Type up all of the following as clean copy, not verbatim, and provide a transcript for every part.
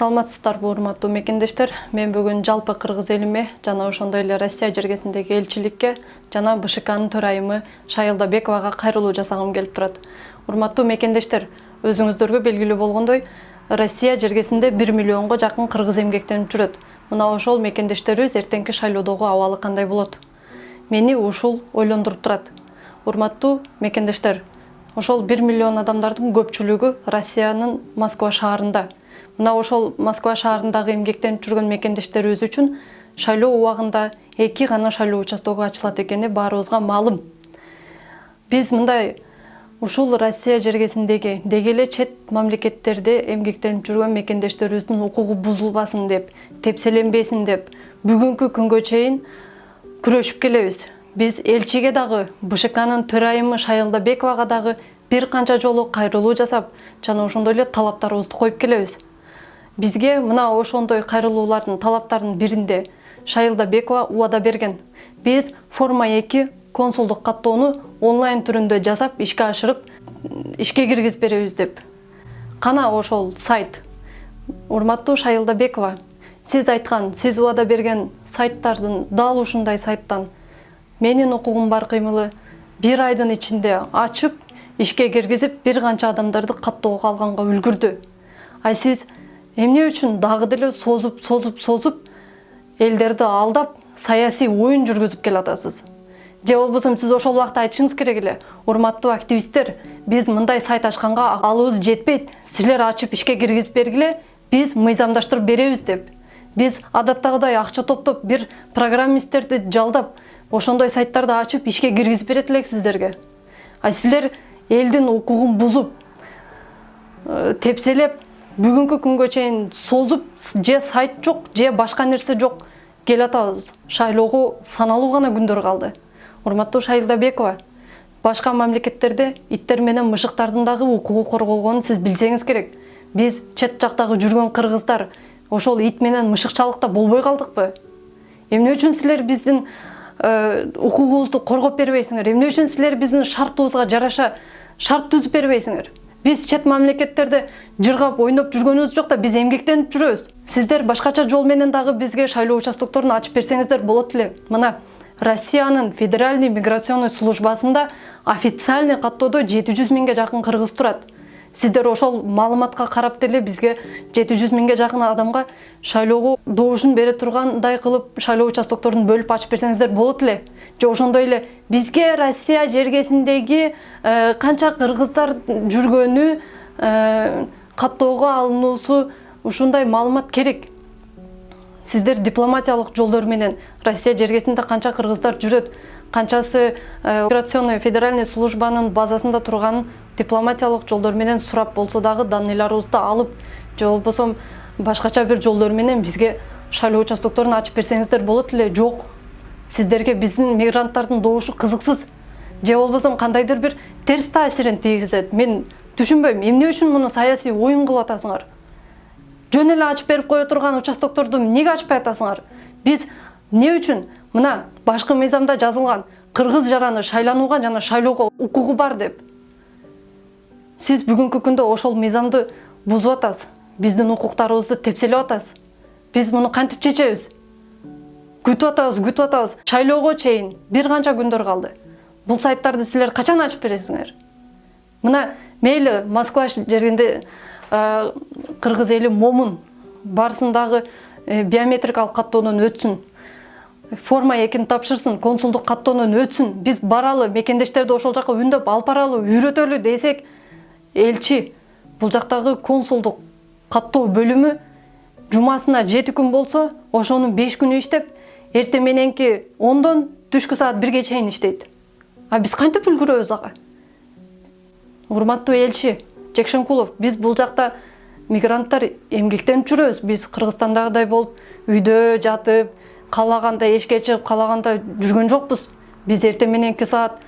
Саламатсыздарбы урматтуу мекендештер. Мен бүгүн жалпы кыргыз элиме жана ошондой эле Россия жергесиндеги элчиликке жана БШКнын төрайымы Шайылдабековага кайрылуу жасагым келип турат. Урматтуу мекендештер, өзүңүздөргө белгилүү болгондой, Россия жергесинде 1 миллионго жакын кыргыз эмгектенип жүрөт. Мына ошол мекендештерибиз эртеңки шайлоодогу абалы кандай болот? Мени ушул ойлондуруп турат. Урматтуу мекендештер, ошол 1 миллион адамдардын көпчүлүгү Россиянын Москва шаарында. Мына ошол Москва шаарындагы эмгектенип жүргөн мекендештерибиз үчүн шайлоо убагында 2 гана шайлоо участогу ачылат экени баарыбызга маалым. Биз мындай ушул Россия жергесиндеги деги эле чет мамлекеттерде эмгектенип жүргөн мекендештерибиздин укугу бузулбасын деп, тепселенбесин деп, бүгүнкү күнгө чейин күрөшүп келебиз. Биз элчиге дагы, БШКнын төрайымы Шайылдабековага дагы бир канча жолу кайрылуу жасап, жана ошондой эле талаптарыбызды коюп келебиз. Бизге мына ошондой кайрылуулардын талаптарынын биринде Шайылдабекова убада берген. Биз форма 2 консулдук каттоону онлайн түрүндө жасап, ишке ашырып, ишке киргизип беребиз деп. Кана ошол сайт. Урматтуу Шайылдабекова, сиз айткан, сиз убада берген сайттардын дал ушундай сайттан менин укугум бар кыймылы 1 айдын ичинде ачып, ишке киргизип, бир канча адамдарды каттоого алганга үлгүрдү. Ай сиз эмне үчүн дагы деле созуп элдерди алдап, саясий оюн жүргүзүп келатасыз? Же болбосо сиз ошол убакта айтышыңыз керек эле. Урматтуу активисттер, биз мындай сайт ачканга алыбыз жетпейт. Силер ачып ишке киргизип бергиле, биз мыйзамдаштырып беребиз деп. Биз адаттагыдай акча топтоп, бир программисттерди жалдап, ошондой сайттарды ачып ишке киргизип берет элек сиздерге. А силер элдин укугун бузуп, тепселеп, бүгүнкү күнгө чейин созуп, же сайт жок, же башка нерсе жок келатабыз. Шайлоого саналуу гана күндөр калды. Урматтуу Шайылдабекова, башка мамлекеттерде иттер менен мышыктардын дагы укугу корголгонун сиз билсеңиз керек. Биз чет жактагы жүргөн кыргыздар ошол ит менен мышыкчалыкта болбой калдыкпы? Эмне үчүн силер биздин укугубузду коргоп бербейсиңер? Эмне үчүн силер биздин шартыбызга жараша шарт түзүп бербейсиңер? Биз чет мамлекеттерде жыргап, ойноп жүргөнүбүз жок да, биз эмгектенип жүрөбүз. Сиздер башкача жол менен дагы бизге шайлоо участокторун ачып берсеңиздер болот эле. Мына Россиянын Федеральный миграционный службасында официальный каттоодо 700 миңге жакын кыргыз турат. Сиздер ошол маалыматка карап деле бизге 700 миңге жакын адамга шайлоого добушун бере тургандай кылып шайлоо участокторун бөлүп ачып берсеңиздер болот эле. Же ошондой эле бизге Россия жергесиндеги канча кыргыздар жүргөнү, каттоого алынуусу ушундай маалымат керек. Сиздер дипломатиялык жолдор менен Россия жергесинде канча кыргыздар жүрөт, канчасы миграционный федеральный службанын базасында турган дипломатиялык жолдор менен сурап болсо дагы данныйларыбызды алып, же болбосо башкача бир жолдор менен бизге шайлоо участокторун ачып берсеңиздер болот эле. Жок. Сиздерге биздин мигранттардын добушу кызыксыз. Же болбосо кандайдыр бир терс таасирин тийгизет. Мен түшүнбөйм. Эмне үчүн муну саясий оюн кылып атасыңар? Жөн эле ачып берип кое турган участокторду эмнеге ачпай атасыңар? Биз эмне үчүн мына башкы мыйзамда жазылган кыргыз жараны шайланууга жана шайлоого укугу бар деп. Сиз бүгүнкү күндө ошол мыйзамды бузуп атасыз. Биздин укуктарыбызды тепселеп атасыз. Биз муну кантип чечебиз? Күтүп атабыз. Шайлоого чейин бир канча күндөр калды. Бул сайттарды силер качан ачып бересиңер? Мына мейли Москва жеринде кыргыз эли момун, барысындагы биометрикалык каттоодон өтсүн. Форма 2-ни тапшырсын, консулдук каттоодон өтсүн. Биз баралы, мекендештерди ошол жака үндөп алып баралы, үйрөтөлү десек, элчи бул жактагы консулдук каттоо бөлүмү жумасына 7 күн болсо, ошонун 5 күнү иштеп, эртең мененки 10-дон түшкү саат 1-ге чейин иштейт. А биз кантип үлгүрөбүз ага? Урматтуу элчи Жекшенкулов, биз бул жакта мигранттар эмгектенип жүрөбүз. Биз Кыргызстандагыдай болуп, үйдө жатып, каалаганда эшикке чыгып, каалаганда жүргөн жокпуз. Биз эртең мененки саат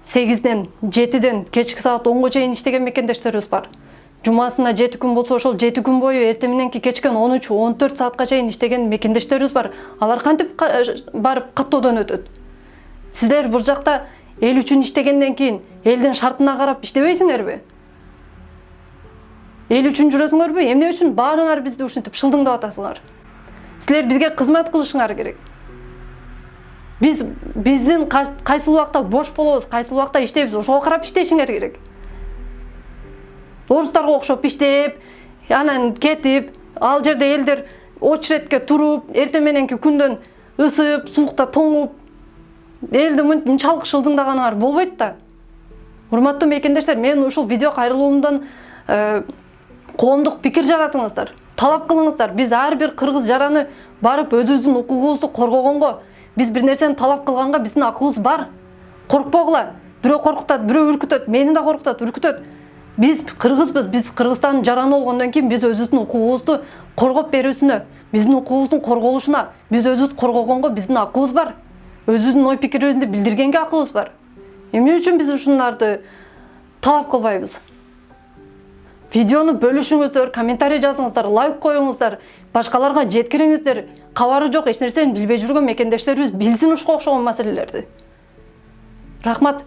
8-ден 7-ден кечки саат 10-го чейин иштеген мекендештерибиз бар. Жумасына 7 күн болсо, ошол 7 күн бою эртең мененки кечкен 13-14 саатка чейин иштеген мекендештерибиз бар. Алар кантип барып каттоодон өтөт? Сиздер бул жакта эл үчүн иштегенден кийин элдин шартына карап иштебейсиңерби? эл үчүн жүрөсүңөрбү, эмне үчүн баарыңар бизди ушинтип шылдыңдап атасыңар? Силер бизге кызмат кылышыңар керек. Биздин кайсыл убакта бош болобуз, кайсыл убакта иштейбиз, ошого карап иштешиңер керек. Орустарга окшоп иштеп, анан кетип, ал жерде элдер очередке туруп, эртең мененки күндөн ысып, суукта тоңуп, элди мынчалык шылдыңдаганыңар болбойт да. Урматтуу мекендештер, мен ушул видео кайрылуумдан коомдук пикир жаратыңыздар, талап кылыңыздар. Биз ар бир кыргыз жараны барып өзүбүздүн укугубузду коргогонго, биз бир нерсени талап кылганга биздин акыбыз бар. Коркпогула. Бирөө коркутат, бирөө үркүтөт, мени да коркутат, үркүтөт. Биз кыргызбыз, биз Кыргызстандын жараны болгондон кийин биз өзүбүздүн укугубузду коргоп берүүсүнө, биздин укугубуздун корголушуна, биз өзүбүз коргогонго биздин акыбыз бар. Өзүбүздүн ой пикирибизди билдиргенге акыбыз бар. Эмне үчүн биз ушундарды талап кылбайбыз? Видеону бөлүшүңүздөр, комментарий жазыңыздар, лайк коюңуздар, башкаларга жеткириңиздер. Кабары жок, эч нерсени билбей жүргөн мекендештерибиз билсин ушуга окшогон маселелерди. Рахмат.